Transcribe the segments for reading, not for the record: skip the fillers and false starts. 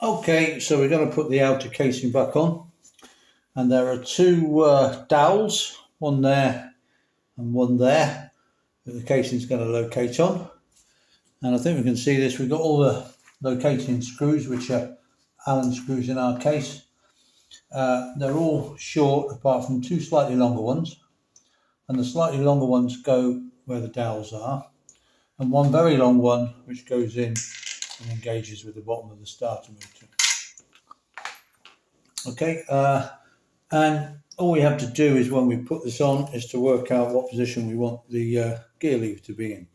Okay, so we're going to put the outer casing back on, and there are two dowels, one there and one there, that the casing is going to locate on. And I think we can see this. We've got all the locating screws, which are Allen screws in our case. They're all short apart from two slightly longer ones, and the slightly longer ones go where the dowels are, and one very long one which goes in and engages with the bottom of the starter motor. Okay, and all we have to do is, when we put this on, is to work out what position we want the gear lever to be in.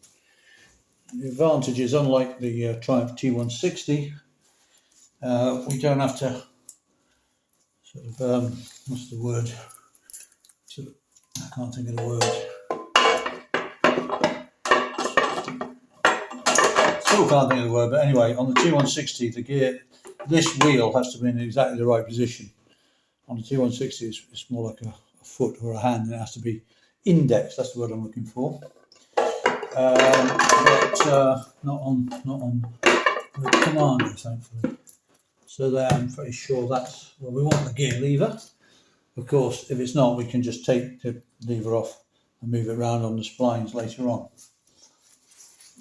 The advantage is, unlike the Triumph T160, we don't have to sort of, what's the word? I can't think of the word. Still can't think of the word, but anyway, on the T160, the gear, this wheel has to be in exactly the right position. On the T160, it's more like a foot or a hand, and it has to be indexed. That's the word I'm looking for. But not on the Commander, thankfully. So there, I'm pretty sure that's where we want the gear lever. Of course, if it's not, we can just take the lever off and move it around on the splines later on.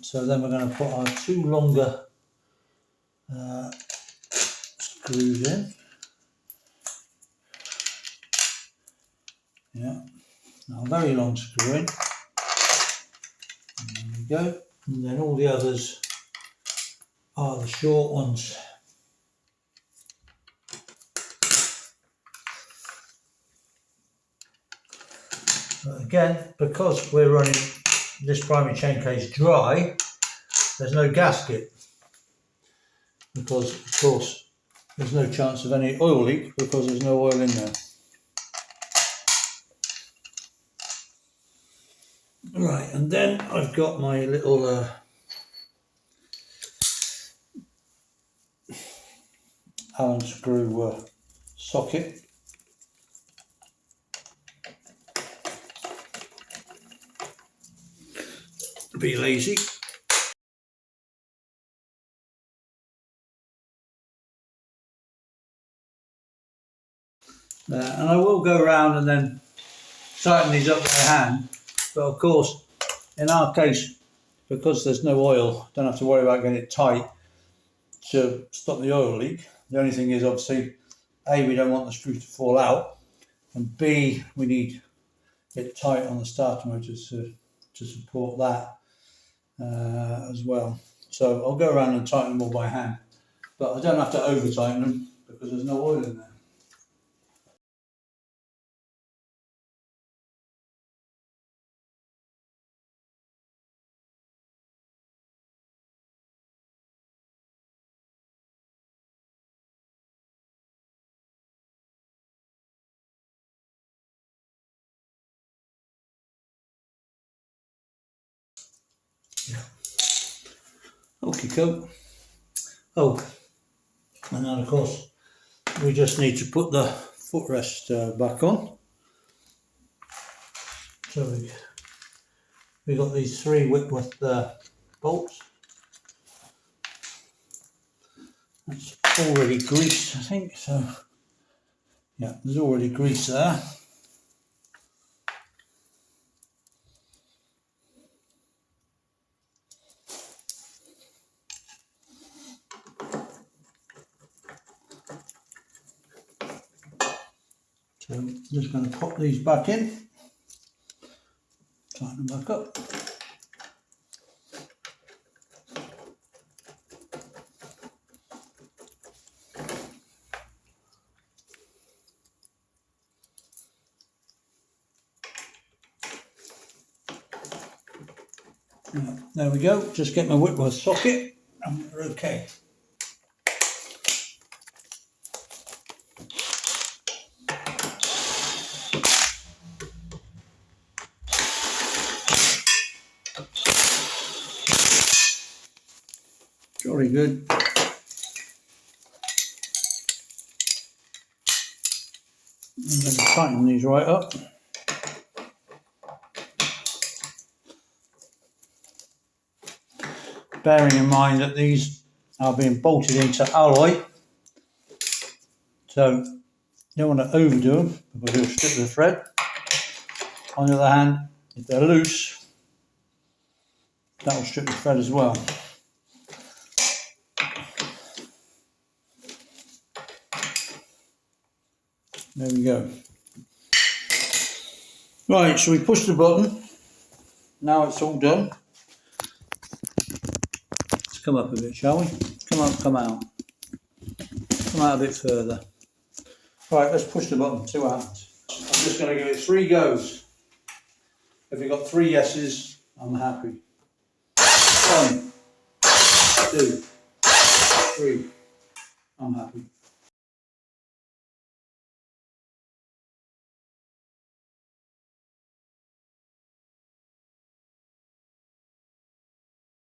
So then we're going to put our two longer screws in. Yeah, now a very long screw in. There we go. And then all the others are the short ones. But again, because we're running this primary chain case dry, there's no gasket, because of course there's no chance of any oil leak because there's no oil in there. Right, and then I've got my little Allen screw socket. Be lazy. And I will go around and then tighten these up by hand, but of course in our case, because there's no oil, don't have to worry about getting it tight to stop the oil leak. The only thing is, obviously, A, we don't want the screw to fall out, and B, we need it tight on the starter motors to support that as well. So I'll go around and tighten them all by hand, but I don't have to over tighten them because there's no oil in there. Okay, cool. Oh, and then of course we just need to put the footrest back on. So we got these three Whitworth bolts. That's already greased, I think. So yeah, there's already grease there. So I'm just going to pop these back in, tighten them back up. Right, there we go, just get my Whitworth socket and we're okay. Jolly good. I'm going to tighten these right up. Bearing in mind that these are being bolted into alloy, So you don't want to overdo them because you'll strip the thread. On the other hand, if they're loose, that will strip the thread as well. There we go. Right, so we push the button. Now it's all done. Let's come up a bit, shall we? Come up, come out. Come out a bit further. Right, let's push the button, see what happens. I'm just going to give it 3 goes. If you've got 3 yeses, I'm happy. 1, 2, 3, I'm happy.